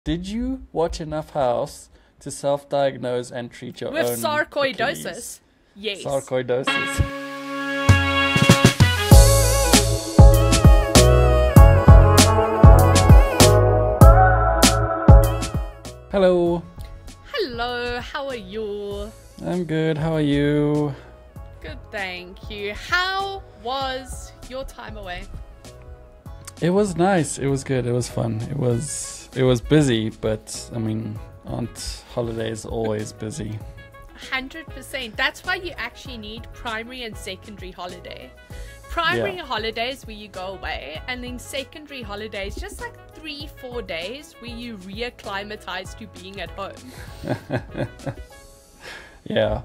Did you watch enough House to self-diagnose and treat your With own sarcoidosis? Achilles? Yes. Sarcoidosis. Hello. Hello, how are you? I'm good. How are you? Good, thank you. How was your time away? It was nice. It was good. It was fun. It was busy, but I mean, aren't holidays always busy? 100%. That's why you actually need primary and secondary holiday. Primary holidays where you go away, and then secondary holidays, just like 3-4 days where you reacclimatize to being at home. Yeah.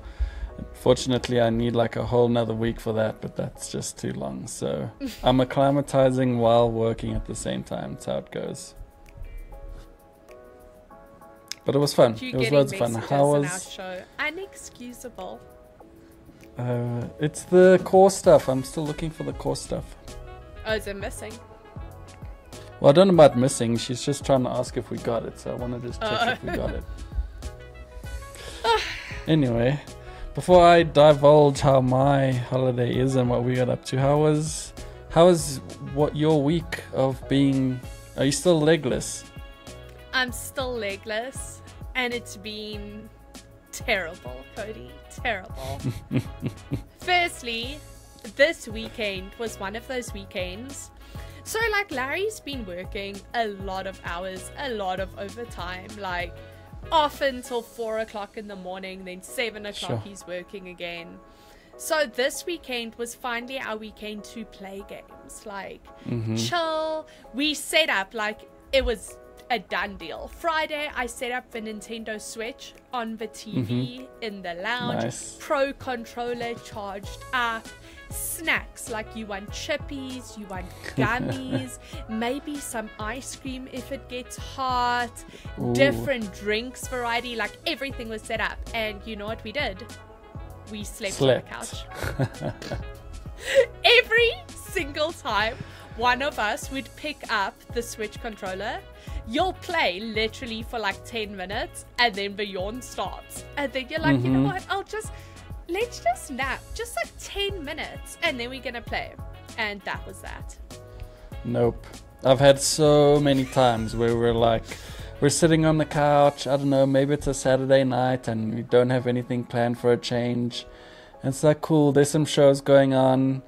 Fortunately, I need like a whole nother week for that, but that's just too long. So I'm acclimatizing while working at the same time. That's how it goes. But it was fun. It was loads of fun. How was our show? Unexcusable. It's the core stuff. I'm still looking for the core stuff. Oh, is it missing? Well, I don't know about missing. She's just trying to ask if we got it, so I want to just check if we got it. Anyway, before I divulge how my holiday is and what we got up to, how was what your week of being? Are you still legless? I'm still legless, and it's been terrible, Cody. Terrible. Firstly, this weekend was one of those weekends. So, like, Larry's been working a lot of hours, a lot of overtime, like off until 4 o'clock in the morning, then 7 o'clock he's working again. So this weekend was finally our weekend to play games, like chill. We set up, like, it was a done deal. Friday, I set up the Nintendo Switch on the TV in the lounge. Nice. Pro controller charged up. Snacks, like you want chippies, you want gummies, maybe some ice cream if it gets hot. Ooh. Different drinks variety, like everything was set up. And you know what we did? We slept on the couch. Every single time one of us would pick up the Switch controller, you'll play literally for like 10 minutes and then the yawn starts. And then you're like, you know what, let's just nap, just like 10 minutes, and then we're gonna play. And that was that. Nope. I've had so many times where we're sitting on the couch, I don't know, maybe it's a Saturday night and we don't have anything planned for a change. And it's like, cool, there's some shows going on.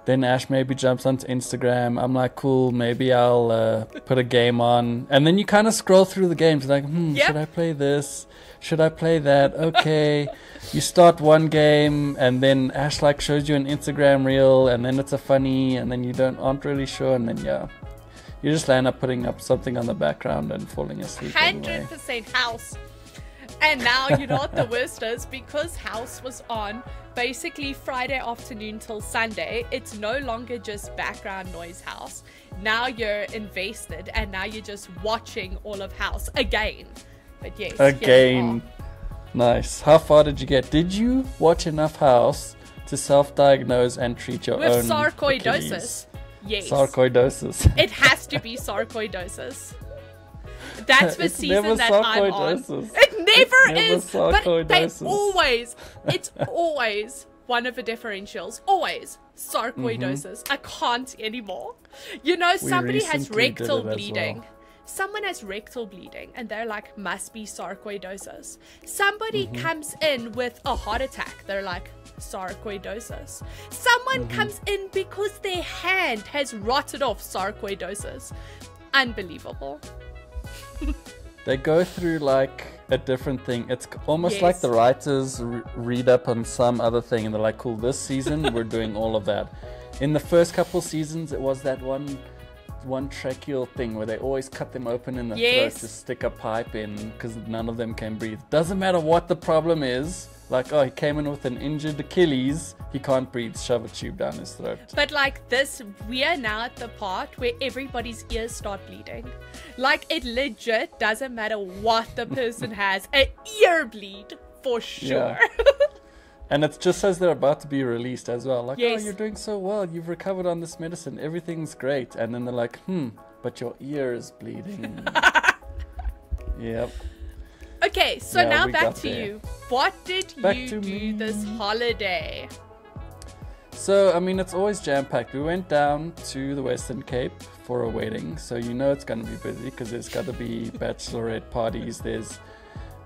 Then Ash maybe jumps onto Instagram. I'm like, cool, maybe I'll put a game on. And then you kind of scroll through the games like, should I play this? Should I play that? Okay. You start one game and then Ash like shows you an Instagram reel and then it's a funny and then you aren't really sure and then you just end up putting up something on the background and falling asleep. 100% House. And now you know what the worst is, because House was on basically Friday afternoon till Sunday. It's no longer just background noise House. Now you're invested and now you're just watching all of House again. But yes, again. Nice. How far did you get? Did you watch enough House to self-diagnose and treat your own sarcoidosis? Achilles? Yes. Sarcoidosis. It has to be sarcoidosis. That's the season that I'm on. It never is. But it's always one of the differentials. Always sarcoidosis. I can't anymore. You know, somebody has rectal bleeding. Someone has rectal bleeding and they're like, must be sarcoidosis. Somebody comes in with a heart attack. They're like, sarcoidosis. Someone comes in because their hand has rotted off, sarcoidosis. Unbelievable. They go through like a different thing. It's almost like the writers read up on some other thing and they're like, cool, this season we're doing all of that. In the first couple seasons, it was that one tracheal thing where they always cut them open in the throat to stick a pipe in because none of them can breathe. Doesn't matter what the problem is. Like, oh, he came in with an injured Achilles, he can't breathe, shove a tube down his throat. But like this, we are now at the part where everybody's ears start bleeding. Like, it legit doesn't matter what the person has, an ear bleed for sure. Yeah. And it just says they're about to be released as well. Like, oh, you're doing so well, you've recovered on this medicine, everything's great. And then they're like, but your ear is bleeding. Yep. Okay, so Yeah, now we back got to there. you. What did Back you to do me. this holiday? So, I mean, it's always jam-packed. We went down to the Western Cape for a wedding, so you know it's going to be busy because there's got to be bachelorette parties.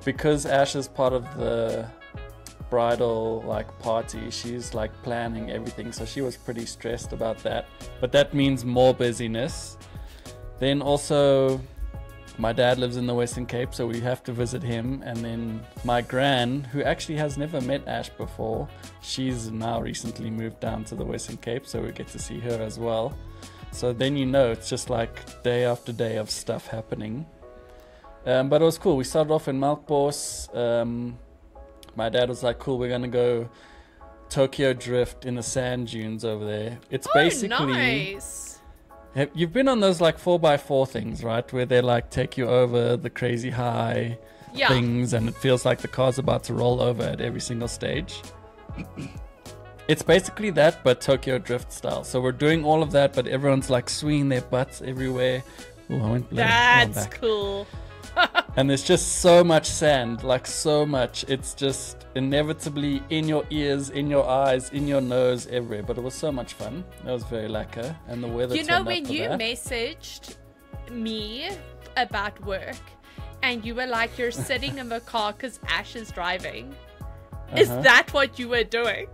Because Ash is part of the bridal party, she's planning everything, so she was pretty stressed about that. But that means more busyness. Then also, my dad lives in the Western Cape, so we have to visit him. And then my gran, who actually has never met Ash before, she's now recently moved down to the Western Cape, so we get to see her as well. So then it's just day after day of stuff happening. But it was cool. We started off in Melkbos. My dad was like, cool, we're going to go Tokyo Drift in the sand dunes over there. It's basically... nice. You've been on those 4x4 things, right? Where they take you over the crazy high things, and it feels like the car's about to roll over at every single stage. It's basically that, but Tokyo Drift style. So we're doing all of that, but everyone's swinging their butts everywhere. Oh, I went blurry. That's cool. And there's just so much sand, so much. It's just inevitably in your ears, in your eyes, in your nose, everywhere. But it was so much fun. It was very lekker, and the weather. You know, turned when up for you that. messaged me about work, and you were like, you're sitting in the car because Ash is driving. Is that what you were doing?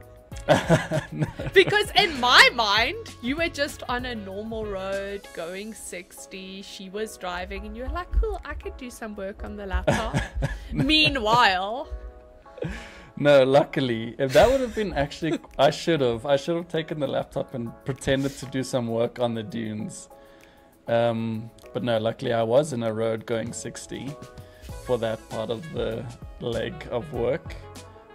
No. Because in my mind, you were just on a normal road going 60. She was driving, and you were like, cool, I could do some work on the laptop. Meanwhile, No, luckily, if that would have been actually, I should have taken the laptop and pretended to do some work on the dunes. But no, luckily I was in a road going 60 for that part of the leg of work.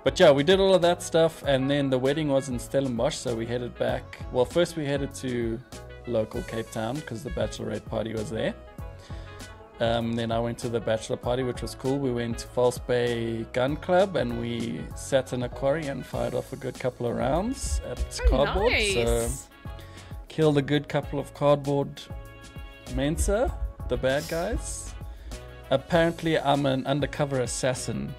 But yeah, we did all of that stuff, and then the wedding was in Stellenbosch, so we headed back. Well, first we headed to local Cape Town because the bachelorette party was there. Then I went to the bachelor party, which was cool. We went to False Bay Gun Club, and we sat in a quarry and fired off a good couple of rounds at cardboard. nice. So killed a good couple of cardboard Mensa, the bad guys. Apparently I'm an undercover assassin.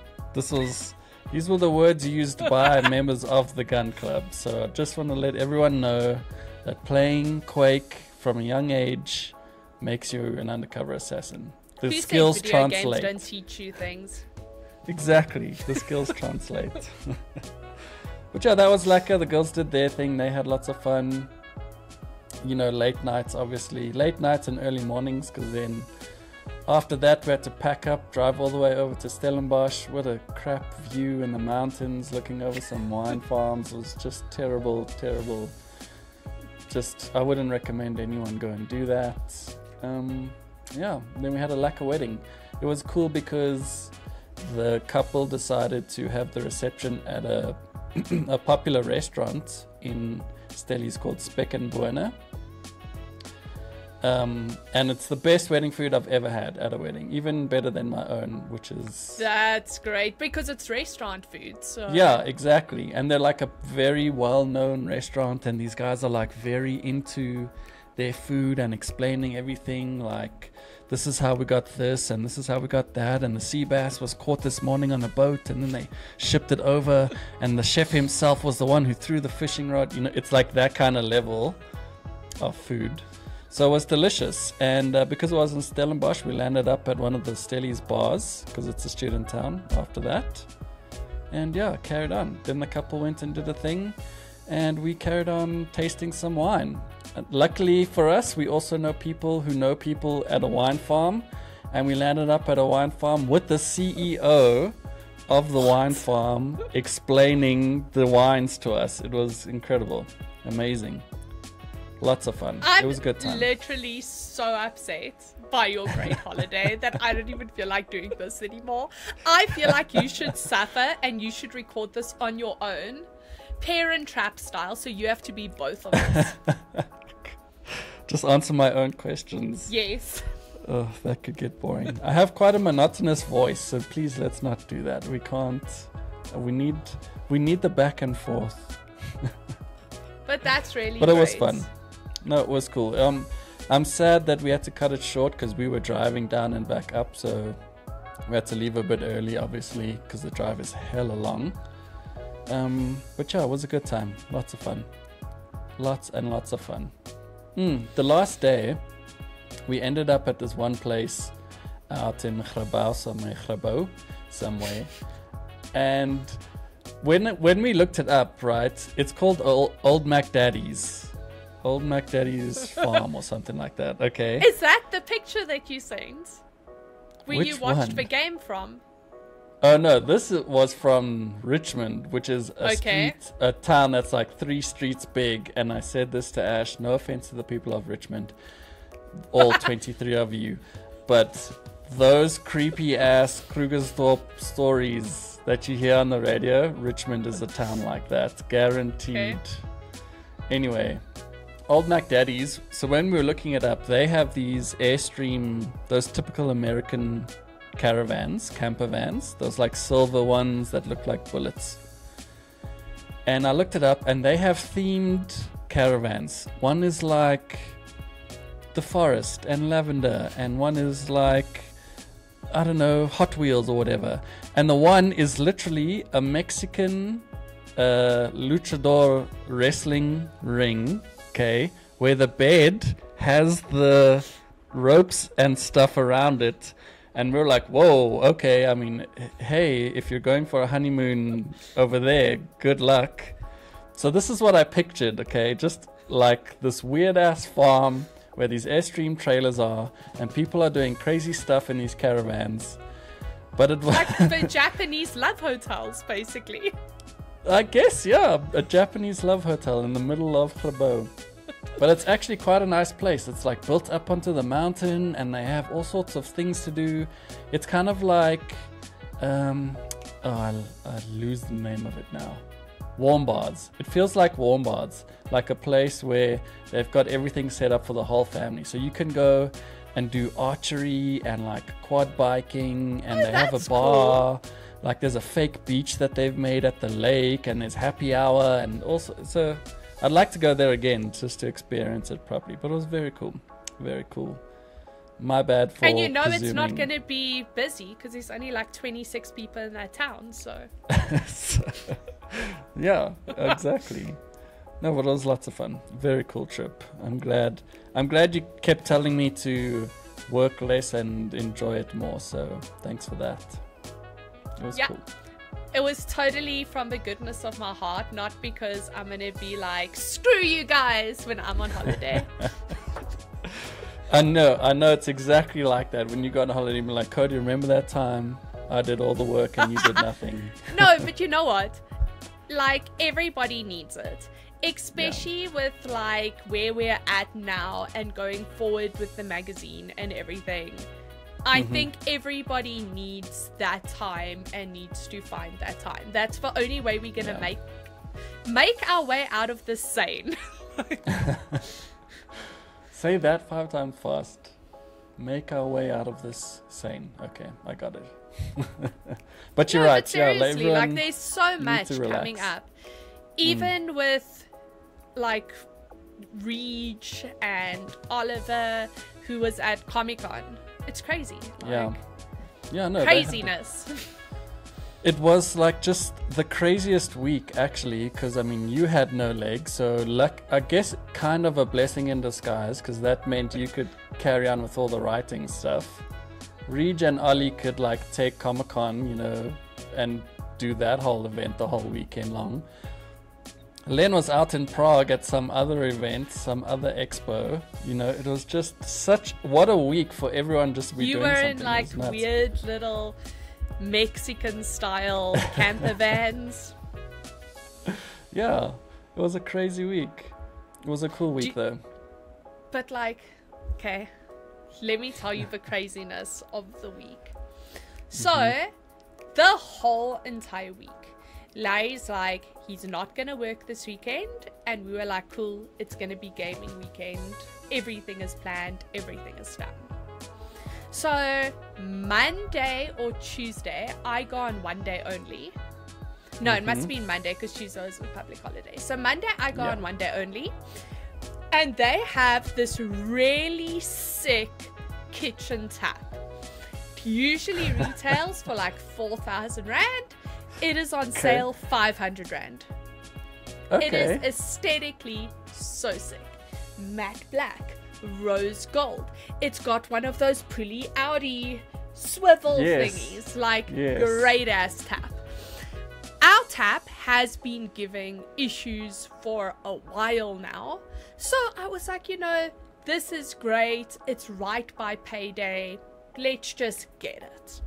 These were the words used by members of the gun club. So I just want to let everyone know that playing Quake from a young age makes you an undercover assassin. The please skills say video translate. games don't teach you things. Exactly, the skills translate. But yeah, that was lekker. The girls did their thing. They had lots of fun. Late nights, obviously. Late nights and early mornings, because then after that we had to pack up, drive all the way over to Stellenbosch. What a crap view in the mountains, looking over some wine farms. It was just terrible. I wouldn't recommend anyone go and do that. Yeah, then we had a lekker wedding. It was cool because the couple decided to have the reception at a popular restaurant in Stellies called Spek and Boerne. And it's the best wedding food I've ever had at a wedding, even better than my own, which is... That's great, because it's restaurant food, so... Yeah, exactly. And they're a very well-known restaurant, and these guys are very into their food and explaining everything, this is how we got this, and this is how we got that, and the sea bass was caught this morning on a boat, and then they shipped it over, and the chef himself was the one who threw the fishing rod. It's that kind of level of food. So it was delicious, and because it was in Stellenbosch, we landed up at one of the Stellies bars, because it's a student town after that. And yeah, carried on. Then the couple went and did a thing, and we carried on tasting some wine. Luckily for us, we also know people who know people at a wine farm, and we landed up at a wine farm with the CEO of the wine farm explaining the wines to us. It was incredible, amazing. Lots of fun. It was a good time. I'm literally so upset by your great holiday that I don't even feel like doing this anymore. I feel like you should suffer and you should record this on your own, Parent Trap style, so you have to be both of us. Just answer my own questions. Yes. Oh, that could get boring. I have quite a monotonous voice, so please let's not do that. We can't. We need the back and forth. But that's really But it was great. fun. No, it was cool. I'm sad that we had to cut it short because we were driving down and back up, so We had to leave a bit early, obviously, because the drive is hella long. But yeah, it was a good time. Lots of fun. Lots and lots of fun. The last day, we ended up at this one place out in Grabouw, somewhere. And when we looked it up, right, it's called Old Mac Daddy's. Old Mac Daddy's farm or something like that, okay? Is that the picture that you sent? Where Which you watched one? the game from? Oh no, this was from Richmond, which is Okay. a town that's like 3 streets big. And I said this to Ash, no offense to the people of Richmond, all 23 of you, but those creepy ass Krugersdorp stories that you hear on the radio, Richmond is a town like that, guaranteed. Okay. Anyway, Old Mac Daddy's. So when we were looking it up, they have these Airstream, those typical American caravans, camper vans, those like silver ones that look like bullets. And I looked it up, and they have themed caravans. One is like the forest and lavender, and one is like, I don't know, Hot Wheels or whatever. And the one is literally a Mexican luchador wrestling ring, okay, where the bed has the ropes and stuff around it. And we're like, whoa, okay, I mean, hey, if you're going for a honeymoon over there, good luck. So this is what I pictured, okay, just like this weird-ass farm where these Airstream trailers are, and people are doing crazy stuff in these caravans. But it was... Like the Japanese love hotels, basically. I guess, yeah, a Japanese love hotel in the middle of Grabouw. But it's actually quite a nice place. It's like built up onto the mountain, and they have all sorts of things to do. It's kind of like, I lose the name of it now. Warm Baths. It feels like Warm Baths, like a place where they've got everything set up for the whole family. So you can go and do archery and like quad biking, and they have a bar. Cool. Like there's a fake beach that they've made at the lake, and there's happy hour, and also so. I'd like to go there again just to experience it properly, but it was very cool. Very cool. My bad for And you know presuming. it's not going to be busy because there's only like 26 people in that town, so... Yeah, exactly. No, but it was lots of fun. Very cool trip. I'm glad you kept telling me to work less and enjoy it more, so thanks for that. It was cool. It was totally from the goodness of my heart, not because I'm going to be like, screw you guys when I'm on holiday. I know it's exactly like that. When you go on holiday, you're like, Cody, remember that time I did all the work and you did nothing? No, but you know what? Like, everybody needs it. Especially with like where we're at now and going forward with the magazine and everything. I think everybody needs that time and needs to find that time. That's the only way we're gonna make our way out of this sane. Say that 5 times fast. Make our way out of this sane. Okay, I got it. But you're right. But seriously, like there's so much coming up. Even with like Reg and Oliver, who was at Comic-Con. It's crazy. Like, no, craziness. It was like just the craziest week, actually, because I mean, you had no legs, so I guess kind of a blessing in disguise, because that meant you could carry on with all the writing stuff. Reg and Ollie could like take Comic-Con, you know, and do that whole event the whole weekend long. Len was out in Prague at some other event, some other expo. You know, it was just what a week for everyone just to be doing something. You were in like weird little Mexican style camper vans. Yeah, it was a crazy week. It was a cool week though. But like, okay, let me tell you the craziness of the week. So, the whole entire week, Larry's like, he's not gonna work this weekend, and we were like, cool, it's gonna be gaming weekend, everything is planned, everything is done. So Monday or Tuesday, I go on one day only. No, it must have been Monday because Tuesday was a public holiday. So Monday I go on one day only, and they have this really sick kitchen tap. usually retails for like 4,000 Rand. It is on sale 500 Rand. Okay. It is aesthetically so sick. Matte black, rose gold. It's got one of those pulley Audi swivel thingies. Like, great ass tap. Our tap has been giving issues for a while now. So I was like, you know, this is great. It's right by payday. Let's just get it.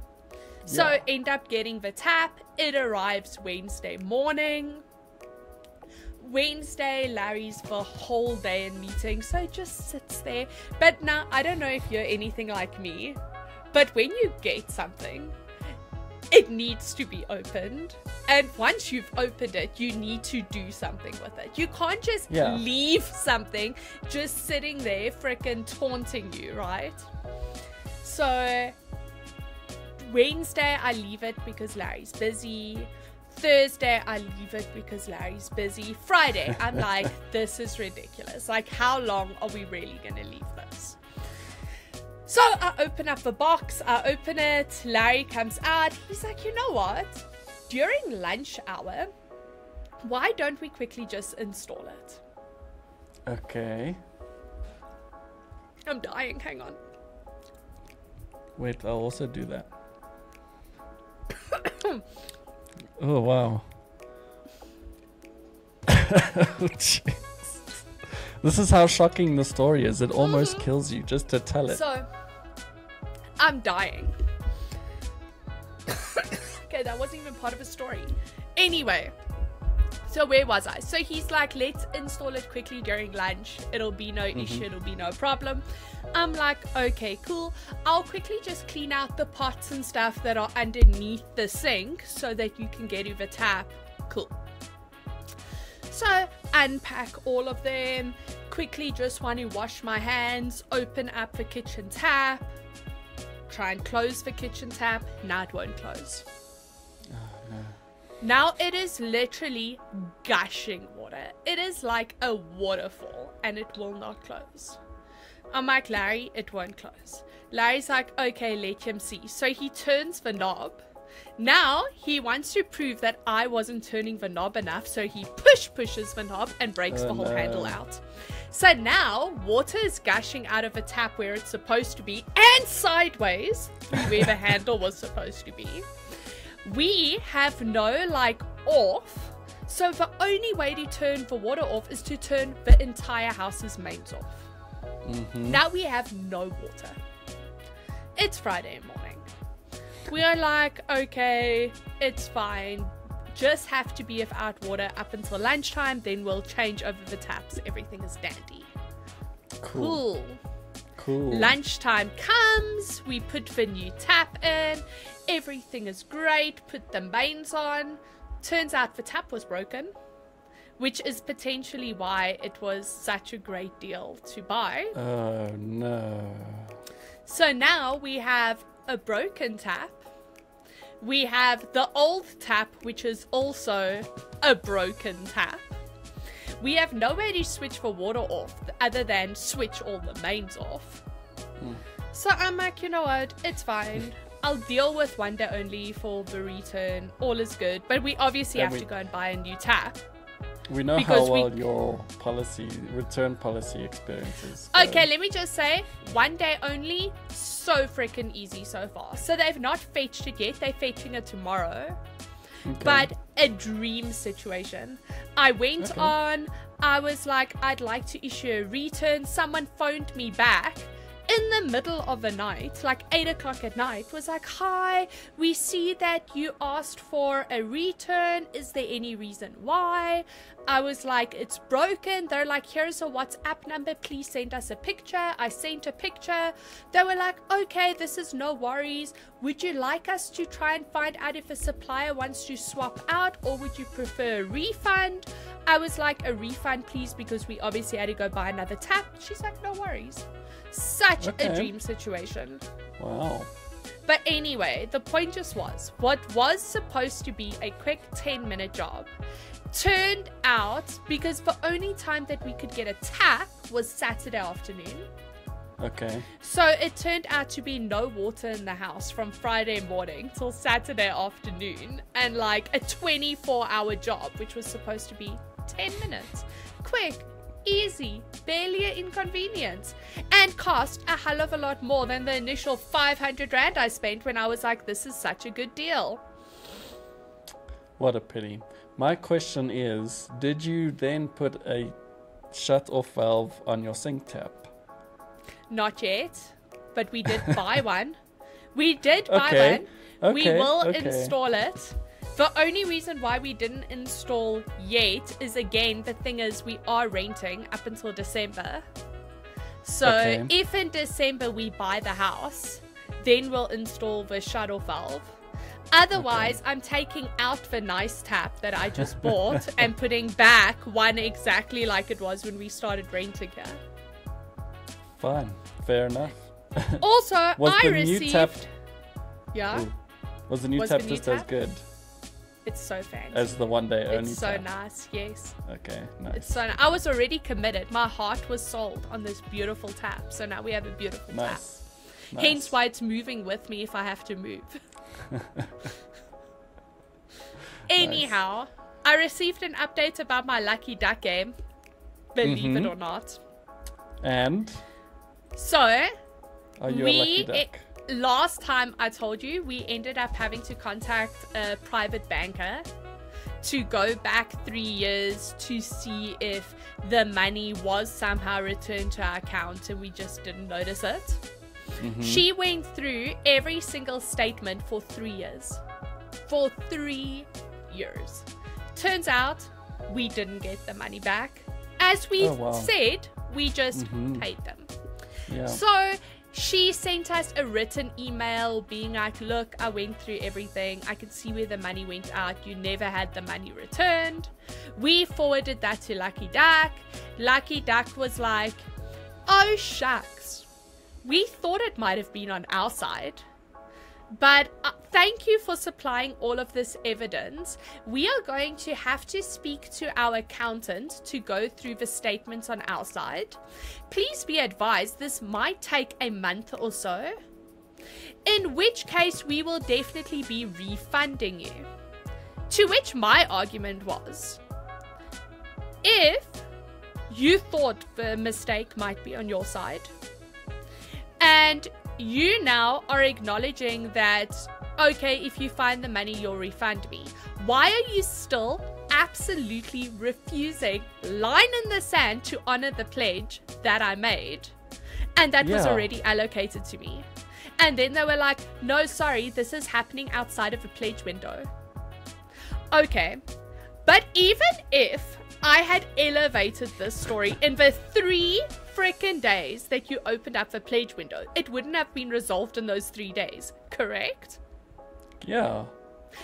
So end up getting the tap. It arrives Wednesday morning. Wednesday, Larry's the whole day in meetings, so it just sits there. But now, I don't know if you're anything like me, but when you get something, it needs to be opened. And once you've opened it, you need to do something with it. You can't just leave something just sitting there freaking taunting you, right? So Wednesday, I leave it because Larry's busy. Thursday, I leave it because Larry's busy. Friday, I'm like, this is ridiculous. Like, how long are we really going to leave this? So I open up the box, I open it, Larry comes out. He's like, you know what? During lunch hour, why don't we quickly just install it? Okay. I'm dying, hang on. Wait, I'll also do that. Oh, wow. Oh, jeez. This is how shocking the story is. It almost kills you just to tell it. So, I'm dying. Okay, that wasn't even part of a story. Anyway, so where was I? So he's like, let's install it quickly during lunch. It'll be no issue. It'll be no problem. I'm like, okay, cool. I'll quickly just clean out the pots and stuff that are underneath the sink so that you can get to the tap. Cool. So unpack all of them, quickly just want to wash my hands, open up the kitchen tap, try and close the kitchen tap. Now it won't close. Oh, no. Now it is literally gushing water. It is like a waterfall and it will not close. I'm like, Larry, it won't close. Larry's like, okay, let him see. So he turns the knob. Now he wants to prove that I wasn't turning the knob enough, so he pushes the knob and breaks the whole handle out. So now water is gushing out of the tap where it's supposed to be and sideways where the handle was supposed to be. We have no like off, so the only way to turn the water off is to turn the entire house's mains off. Now we have no water. It's Friday morning. We are like, okay, it's fine. Just have to be without water up until lunchtime. Then we'll change over the taps. Everything is dandy. Cool. Lunchtime comes. We put the new tap in. Everything is great. Put the mains on. Turns out the tap was broken, which is potentially why it was such a great deal to buy. Oh, no. So now we have a broken tap. We have the old tap, which is also a broken tap. We have nowhere to switch the water off other than switch all the mains off. So I'm like, you know what? It's fine. I'll deal with one day only for the return. All is good. But we obviously have to go and buy a new tap. We know how well your return policy experiences. So. Okay, let me just say, one day only, so freaking easy so far. So they've not fetched it yet. They're fetching it tomorrow. Okay. But a dream situation. I went on, I was like, I'd like to issue a return. Someone phoned me back in the middle of the night, like 8 o'clock at night, was like, hi, we see that you asked for a return. Is there any reason why? I was like, it's broken. They're like, here's a WhatsApp number. Please send us a picture. I sent a picture. They were like, okay, this is no worries. Would you like us to try and find out if a supplier wants to swap out, or would you prefer a refund? I was like, a refund, please, because we obviously had to go buy another tap. She's like, no worries. Such a dream situation. Wow. But anyway, the point just was, what was supposed to be a quick 10-minute job turned out, because the only time that we could get a tap was Saturday afternoon, Okay. So it turned out to be no water in the house from Friday morning till Saturday afternoon, and like a 24-hour job, which was supposed to be 10 minutes. Quick, easy, barely an inconvenience, and cost a hell of a lot more than the initial 500 Rand I spent when I was like, this is such a good deal. What a pity. My question is, did you then put a shut-off valve on your sink tap? Not yet, but we did buy one. We did buy one. We will install it. The only reason why we didn't install yet is, again, the thing is we are renting up until December. So if in December we buy the house, then we'll install the shut-off valve. Otherwise, I'm taking out the nice tap that I just bought and putting back one exactly like it was when we started renting here. Fine, fair enough. Also, I received... New tap... Yeah? Ooh. Was the new tap just as good? It's so fancy. As the one day only It's so tap? nice, yes. Okay, nice. It's so I was already committed. My heart was sold on this beautiful tap. So now we have a beautiful tap. Nice. Hence why it's moving with me if I have to move. Anyhow, I received an update about my Lucky Duck game. Believe it or not. And? So, Are you a lucky duck? Last time I told you, we ended up having to contact a private banker to go back 3 years to see if the money was somehow returned to our account, and we just didn't notice it. She went through every single statement for 3 years. For 3 years. Turns out, we didn't get the money back. As we said, we just paid them. Yeah. So she sent us a written email being like, look, I went through everything. I can see where the money went out. You never had the money returned. We forwarded that to Lucky Duck. Lucky Duck was like, oh, shucks. We thought it might have been on our side. But thank you for supplying all of this evidence. We are going to have to speak to our accountant to go through the statements on our side. Please be advised this might take a month or so, in which case we will definitely be refunding you. To which my argument was, if you thought the mistake might be on your side, and you now are acknowledging that, okay, if you find the money, you'll refund me. Why are you still absolutely refusing, line in the sand, to honor the pledge that I made? And that was already allocated to me. And then they were like, no, sorry, this is happening outside of the pledge window. Okay, but even if I had elevated this story in the 3 freaking days that you opened up the pledge window, it wouldn't have been resolved in those 3 days, correct? Yeah.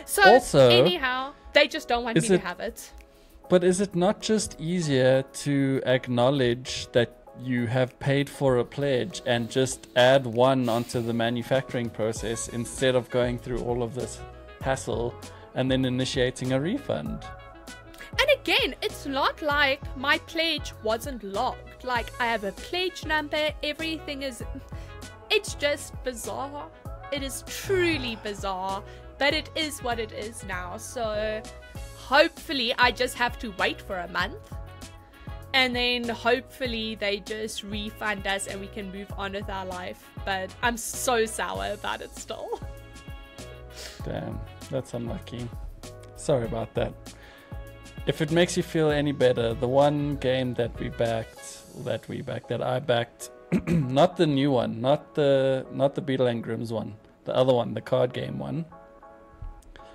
So, also, anyhow, they just don't want me to have it. But is it not just easier to acknowledge that you have paid for a pledge and just add one onto the manufacturing process instead of going through all of this hassle and then initiating a refund? And again, it's not like my pledge wasn't logged. Like, I have a pledge number, everything is... It's just bizarre. It is truly bizarre, but it is what it is now. So, hopefully, I just have to wait for a month. And then, hopefully, they just refund us and we can move on with our life. But I'm so sour about it still. Damn, that's unlucky. Sorry about that. If it makes you feel any better, the one game that I backed, not the new one, not the Beetle and Grimm's one, the other one, the card game one,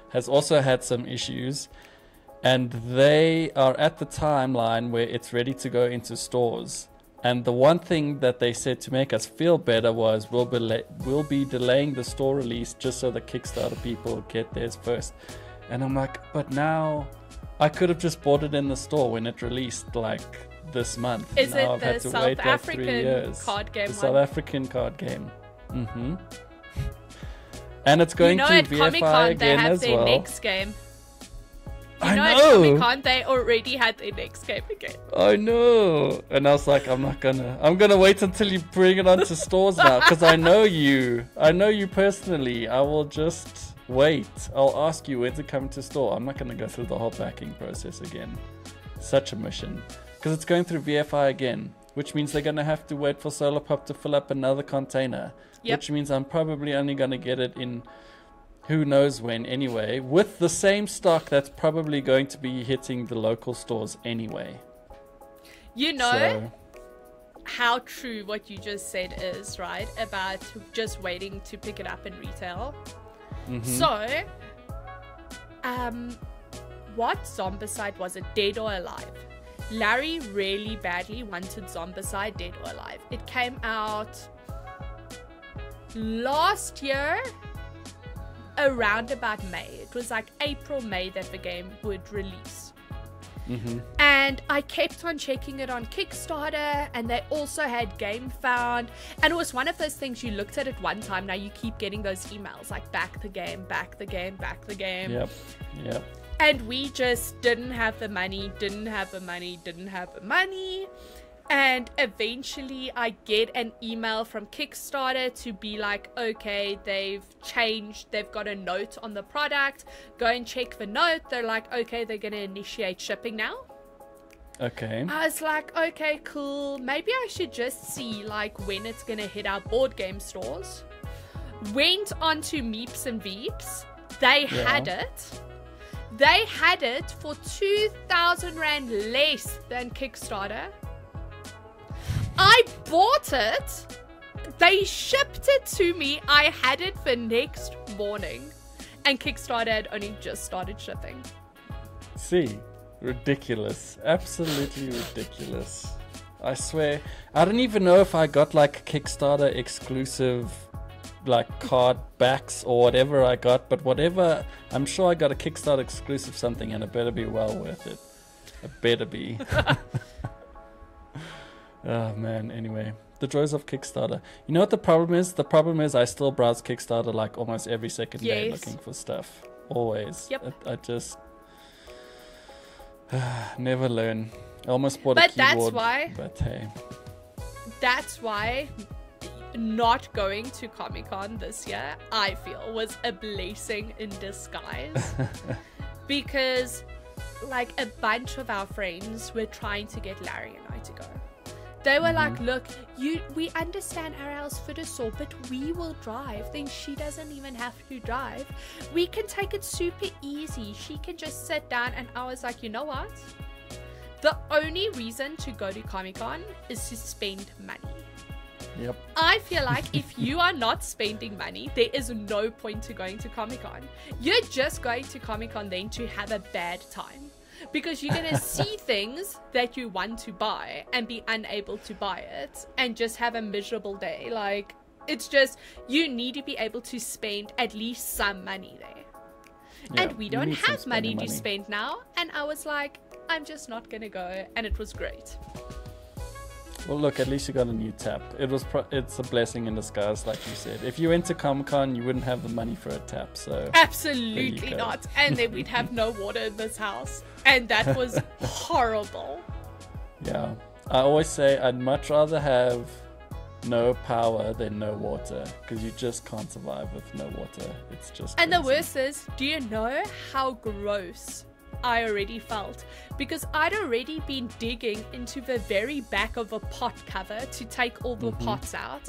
has also had some issues, and they are at the timeline where it's ready to go into stores. And the one thing that they said to make us feel better was we'll be delaying the store release just so the Kickstarter people get theirs first. And I'm like, but now I could have just bought it in the store when it released like this month. Is now it I've the had to South wait like 3 African years. card game The one? South African card game. And it's going to at VFI Comic-Con they again have as their well. next game. I know. At Comic-Con, they already had their next game again. I know. And I was like, I'm gonna wait until you bring it onto stores now, because I know you personally. I will just wait. I'll ask you when to come to store. I'm not gonna go through the whole packing process again. Such a mission, because it's going through VFI again, which means they're gonna have to wait for Solar Pop to fill up another container. Yep. Which means I'm probably only gonna get it in who knows when anyway, with the same stock that's probably going to be hitting the local stores anyway. You know how true what you just said is, right? About just waiting to pick it up in retail. Mm-hmm. So, what Zombicide was it, Dead or Alive? Larry really badly wanted Zombicide Dead or Alive. It came out last year, around about May. It was like April, May that the game would release. Mm-hmm. And I kept on checking it on Kickstarter, and they also had Game Found, and it was one of those things you looked at it one time, now you keep getting those emails like back the game, back the game, back the game. Yep. And we just didn't have the money. And eventually I get an email from Kickstarter to be like, okay, they've got a note on the product. Go and check the note. They're like, okay, they're going to initiate shipping now. Okay. I was like, okay, cool. Maybe I should just see like when it's going to hit our board game stores. Went on to Meeps and Veeps. They had it. They had it for 2,000 Rand less than Kickstarter. I bought it. They shipped it to me. I had it the next morning. And Kickstarter had only just started shipping. See? Ridiculous. Absolutely ridiculous. I swear. I don't even know if I got like Kickstarter exclusive like card backs or whatever I got. But whatever, I'm sure I got a Kickstarter exclusive something, and it better be well worth it. It better be. Oh man, anyway. The joys of Kickstarter. You know what the problem is? The problem is I still browse Kickstarter like almost every second day looking for stuff. Always. Yep. I just never learn. I almost bought a keyboard. But hey. That's why not going to Comic-Con this year, I feel, was a blessing in disguise. Because like a bunch of our friends were trying to get Larry and I to go. They were like, look, we understand Arielle's foot is sore, but we will drive. Then she doesn't even have to drive. We can take it super easy. She can just sit down. And I was like, you know what? The only reason to go to Comic-Con is to spend money. Yep. I feel like if you are not spending money, there is no point to going to Comic-Con. You're just going to Comic-Con then to have a bad time. Because you're going to see things that you want to buy and be unable to buy it and just have a miserable day. Like, it's just, you need to be able to spend at least some money there. Yeah, and we don't have money to spend now. And I was like, I'm just not going to go. And it was great. Well, look, at least you got a new tap. It's a blessing in disguise, like you said. If you went to Comic-Con, you wouldn't have the money for a tap, so... Absolutely not. And then we'd have no water in this house. And that was horrible. Yeah. I always say I'd much rather have no power than no water, because you just can't survive with no water. It's just And crazy. the worst is, do you know how gross I already felt? Because I'd already been digging into the very back of a pot cover to take all the pots out.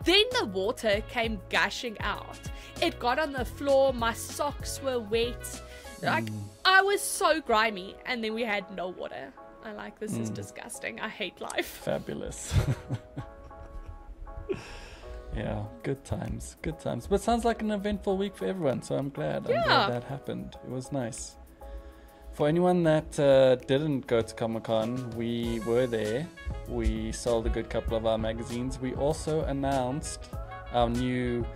Then the water came gushing out. It got on the floor, my socks were wet. Like, I was so grimy, and then we had no water. I'm like, this is disgusting. I hate life. Fabulous. Yeah, good times. But sounds like an eventful week for everyone, so I'm glad that happened. It was nice. For anyone that didn't go to Comic-Con, we were there. We sold a good couple of our magazines. We also announced our new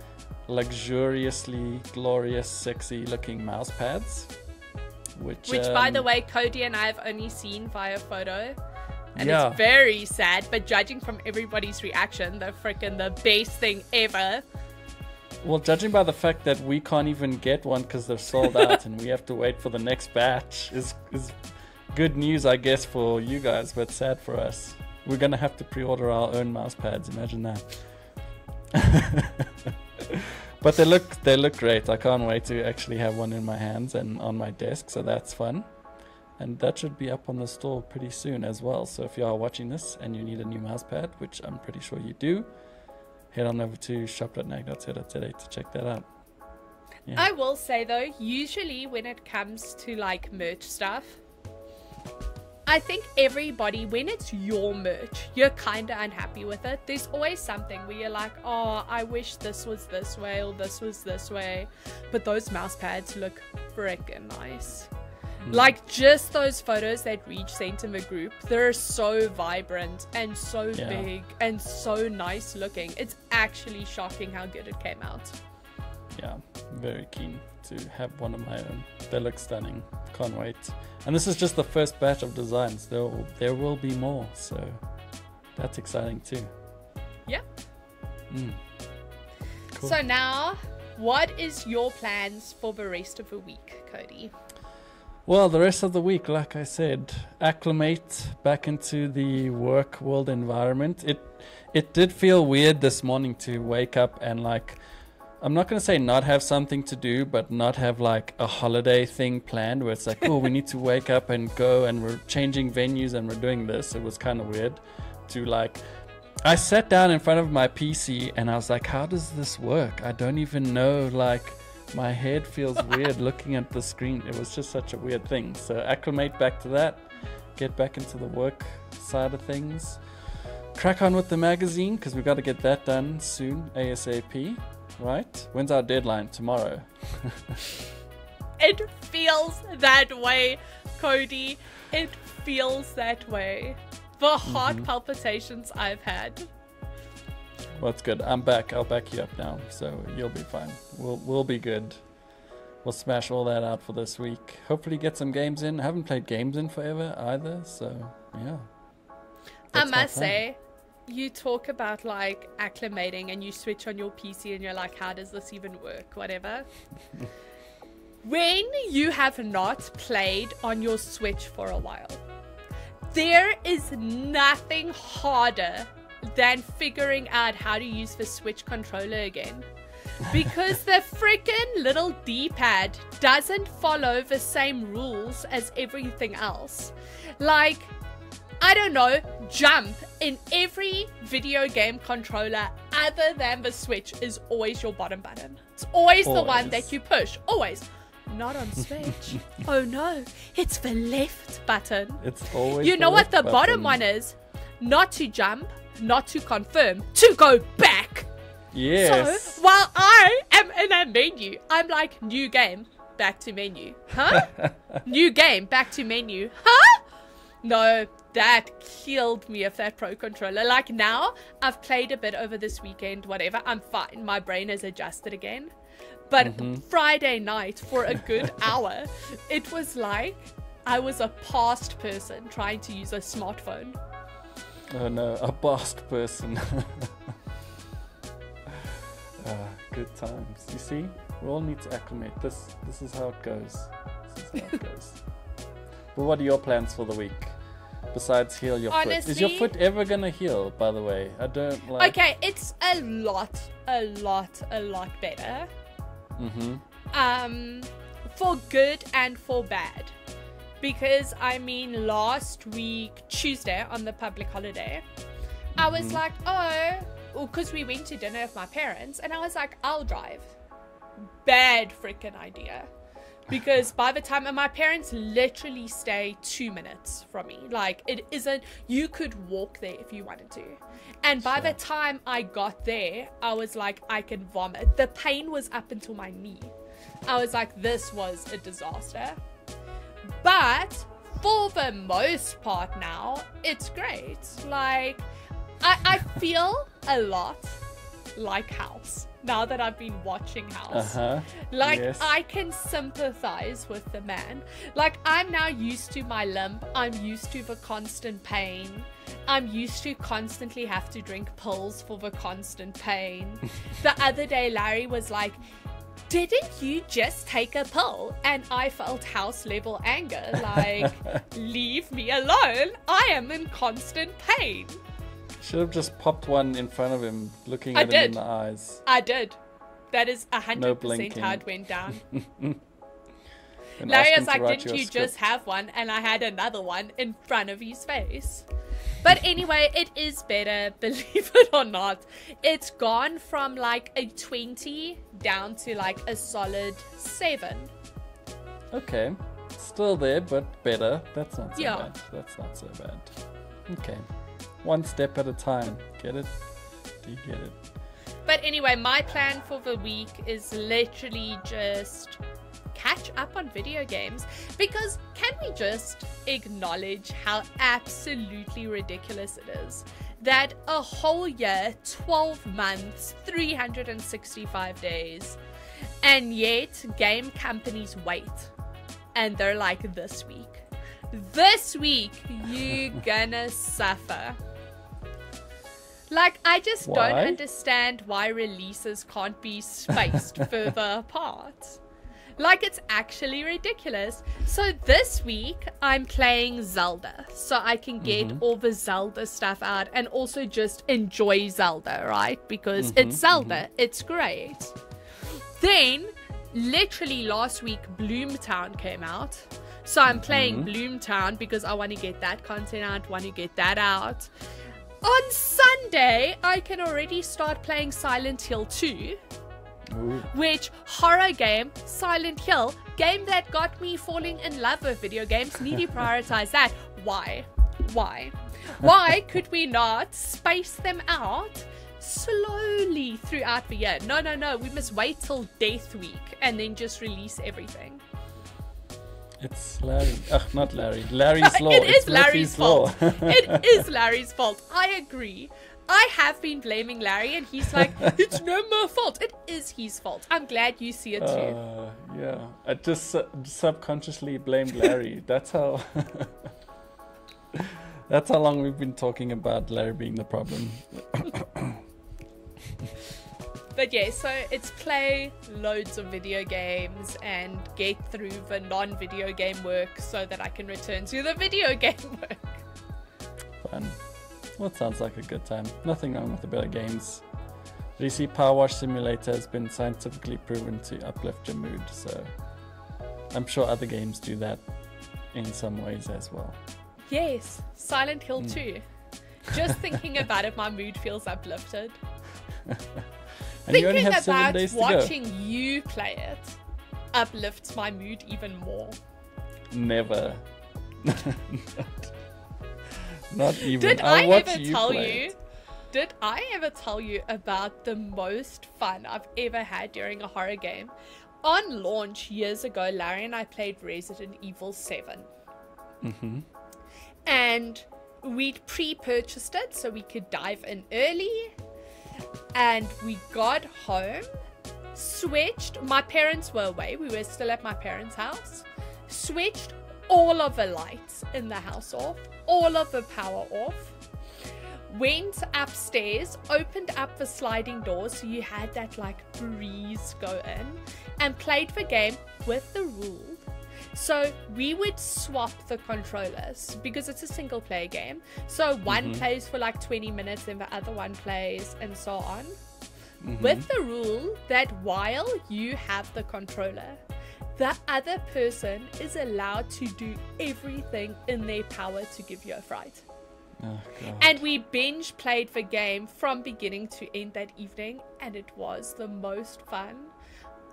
luxuriously glorious, sexy looking mouse pads. Which by the way, Cody and I have only seen via photo. And it's very sad, but judging from everybody's reaction, they're freaking the best thing ever. Well, judging by the fact that we can't even get one because they're sold out and we have to wait for the next batch is good news, I guess, for you guys, but sad for us. We're going to have to pre-order our own mouse pads. Imagine that. But they look great. I can't wait to actually have one in my hands and on my desk, so that's fun. And that should be up on the store pretty soon as well. So if you are watching this and you need a new mouse pad, which I'm pretty sure you do, head on over to shop.nag.co.za to check that out. Yeah. I will say though, usually when it comes to like merch stuff, I think everybody, when it's your merch, you're kind of unhappy with it. There's always something where you're like, oh, I wish this was this way or this was this way. But those mouse pads look freaking nice. Like just those photos that Reach sent in the group, they're so vibrant and so big and so nice looking. It's actually shocking how good it came out. Yeah, very keen to have one of my own. They look stunning. Can't wait. And this is just the first batch of designs. There will be more, so that's exciting too. Yeah. Cool. So now, what is your plans for the rest of the week, Cody? Well, the rest of the week, like I said, acclimate back into the work world environment. It did feel weird this morning to wake up and like, I'm not going to say not have something to do, but not have like a holiday thing planned where it's like, oh, we need to wake up and go and we're changing venues and we're doing this. It was kind of weird to like, I sat down in front of my PC and I was like, how does this work? I don't even know, like, my head feels weird looking at the screen. It was just such a weird thing. So acclimate back to that, get back into the work side of things, crack on with the magazine because we got to get that done soon, ASAP, right? When's our deadline? Tomorrow. It feels that way, Cody. It feels that way. The heart palpitations I've had. Well, it's good. I'm back. I'll back you up now, so you'll be fine. We'll be good. We'll smash all that out for this week. Hopefully get some games in. I haven't played games in forever either, so yeah. I must say, you talk about like acclimating and you switch on your PC and you're like, how does this even work? Whatever. When you have not played on your Switch for a while, there is nothing harder than figuring out how to use the Switch controller again. Because the freaking little D-pad doesn't follow the same rules as everything else. Like, I don't know, jump in every video game controller other than the Switch is always your bottom button. It's always the one that you push. Always. Not on Switch. Oh no, it's the left button. It's always You know what the bottom one is? Not to jump, not to confirm, to go back. Yes. So while I am in a menu, I'm like, new game, back to menu. Huh? New game, back to menu. Huh? No, that killed me of that Pro controller. Like now, I've played a bit over this weekend, whatever. I'm fine. My brain has adjusted again. But Friday night for a good hour, it was like I was a past person trying to use a smartphone. Oh no, a past person. Good times. You see, we all need to acclimate. This is how it goes. This is how it goes. But what are your plans for the week? Besides heal your foot. Is your foot ever gonna heal, by the way? I don't like... Okay, it's a lot better. For good and for bad. Because, I mean, last week, Tuesday, on the public holiday, I was like, because we went to dinner with my parents, and I was like, I'll drive. Bad freaking idea. Because by the time, and my parents literally stay 2 minutes from me. Like, it isn't, you could walk there if you wanted to. And by the time I got there, I was like, I can vomit. The pain was up until my knee. I was like, this was a disaster. But for the most part now, it's great. Like, I feel a lot like House. now that I've been watching House. Like, yes. I can sympathize with the man. Like, I'm now used to my limp. I'm used to the constant pain. I'm used to constantly have to drink pills for the constant pain. The other day, Larry was like, didn't you just take a pill? And I felt house level anger. Like, leave me alone. I am in constant pain. Should have just popped one in front of him, looking at him in the eyes. I did. That is 100% how it went down. Larry was like, didn't you just have one? And I had another one in front of his face. But anyway, it is better, believe it or not. It's gone from like a 20 down to like a solid 7. Okay. Still there, but better. That's not so bad. That's not so bad. Okay. One step at a time. Get it? Do you get it? But anyway, my plan for the week is literally just catch up on video games, because can we just acknowledge how absolutely ridiculous it is that a whole year, 12 months, 365 days, and yet game companies wait and they're like, this week you gonna suffer. Like, I just don't understand why releases can't be spaced further apart. Like, it's actually ridiculous. So this week, I'm playing Zelda. So I can get all the Zelda stuff out and also just enjoy Zelda, right? Because it's Zelda. It's great. Then, literally last week, Bloomtown came out. So I'm playing Bloomtown because I want to get that content out, want to get that out. On Sunday, I can already start playing Silent Hill 2. Ooh. Which, horror game, Silent Hill, game that got me falling in love with video games, need to prioritize that. Why? Why could we not space them out slowly throughout the year? No, we must wait till Death Week and then just release everything. It's Larry. Not Larry. Larry's Law. It is Larry's fault. It is Larry's fault. I agree. I have been blaming Larry, and he's like, it's no more fault. It is his fault. I'm glad you see it too. Yeah. I just subconsciously blamed Larry. That's how... That's how long we've been talking about Larry being the problem. But yeah, so it's play loads of video games and get through the non-video game work so that I can return to the video game work. Fun. Well, it sounds like a good time. Nothing wrong with the better games. DC Power Wash Simulator has been scientifically proven to uplift your mood, so I'm sure other games do that in some ways as well. Yes, Silent Hill 2. Just thinking about it, my mood feels uplifted. And you only have 7 days to go. Watching you play it uplifts my mood even more. Never. Not even. Did I ever tell you about the most fun I've ever had during a horror game? On launch years ago, Larry and I played Resident Evil 7. And we'd pre-purchased it so we could dive in early. And we got home, switched. My parents were away. We were still at my parents' house. Switched all of the lights in the house off, all of the power off. Went upstairs, opened up the sliding doors so you had that like breeze go in, and played the game with the rule. So we would swap the controllers because it's a single player game. So one plays for like 20 minutes, then the other one plays, and so on. With the rule that while you have the controller, the other person is allowed to do everything in their power to give you a fright. Oh, God. And we binge played the game from beginning to end that evening, and it was the most fun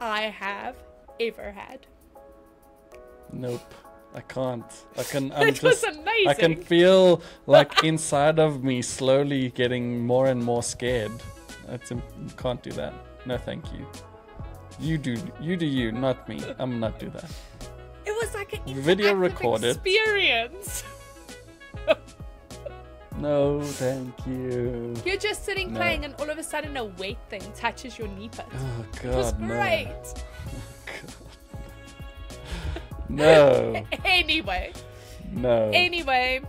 I have ever had. Nope, I can't. It was amazing. I can feel like inside of me slowly getting more and more scared. Can't do that. No, thank you. You do you, not me. I'm not do that. It was like an video recorded experience. No, thank you. You're just sitting playing and all of a sudden a wet thing touches your knee pit. Oh God, It was great. No. Anyway. No. Anyway,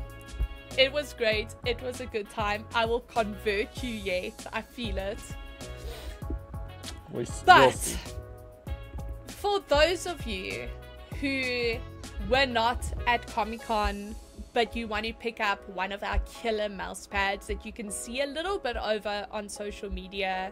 it was great. It was a good time. I will convert you yet. I feel it. We'll But see. for those of you who were not at Comic-Con, but you want to pick up one of our killer mouse pads that you can see a little bit over on social media,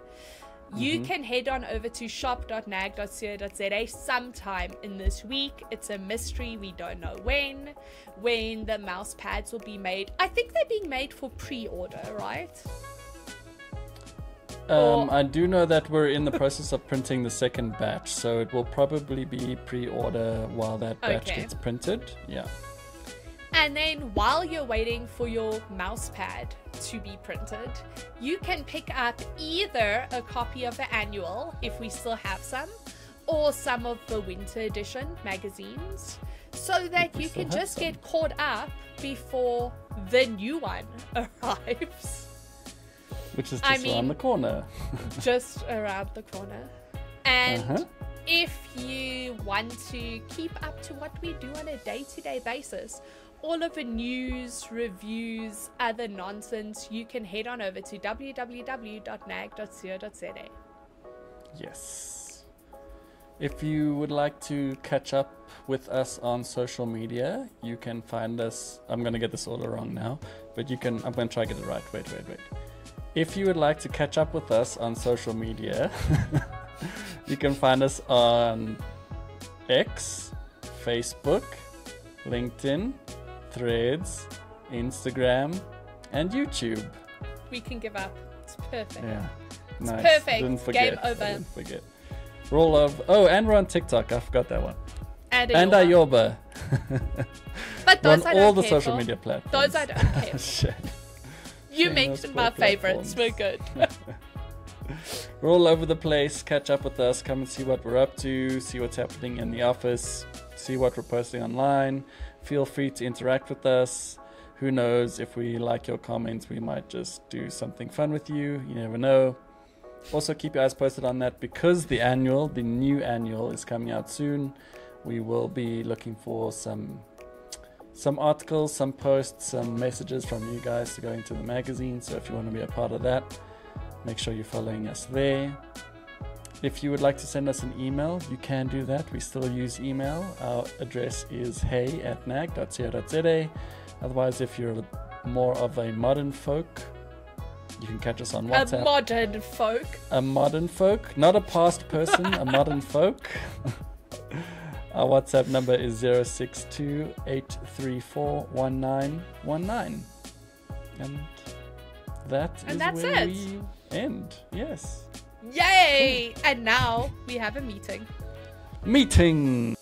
you can head on over to shop.nag.co.za sometime in this week. It's a mystery. We don't know when the mouse pads will be made. I think they're being made for pre-order, right? I do know that we're in the process of printing the second batch, so it will probably be pre-order while that batch gets printed. Yeah. And then while you're waiting for your mouse pad to be printed, you can pick up either a copy of the annual, if we still have some, or some of the winter edition magazines, so that you can just get caught up before the new one arrives. Which is just around the corner. Just around the corner. And if you want to keep up to what we do on a day-to-day basis, all of the news, reviews, other nonsense, you can head on over to www.nag.co.za. Yes. If you would like to catch up with us on social media, you can find us. I'm going to get this order wrong now, but you can. I'm going to try to get it right. Wait. If you would like to catch up with us on social media, you can find us on X, Facebook, LinkedIn, Threads, Instagram, and YouTube. We can give up. It's perfect. Yeah, nice. Perfect. Didn't forget. Game over. I didn't forget. Roll of. Oh, and we're on TikTok. I forgot that one. And Ayoba. But those on I don't all the care social for. media platforms. Those I don't care for. Shit. You mentioned my favorites. We're good. We're all over the place. Catch up with us. Come and see what we're up to. See what's happening in the office. See what we're posting online. Feel free to interact with us. Who knows, if we like your comments, we might just do something fun with you. You never know. Also, keep your eyes posted on that, because the new annual is coming out soon. We will be looking for some articles, some posts, some messages from you guys to go into the magazine. So if you want to be a part of that, make sure you're following us there. If you would like to send us an email, you can do that. We still use email. Our address is hey@nag.co.za. Otherwise, if you're more of a modern folk, you can catch us on WhatsApp. A modern folk. Not a past person, a modern folk. Our WhatsApp number is 062-834-1919. And that is where we end. Yes. Yay! And now we have a meeting. Meeting!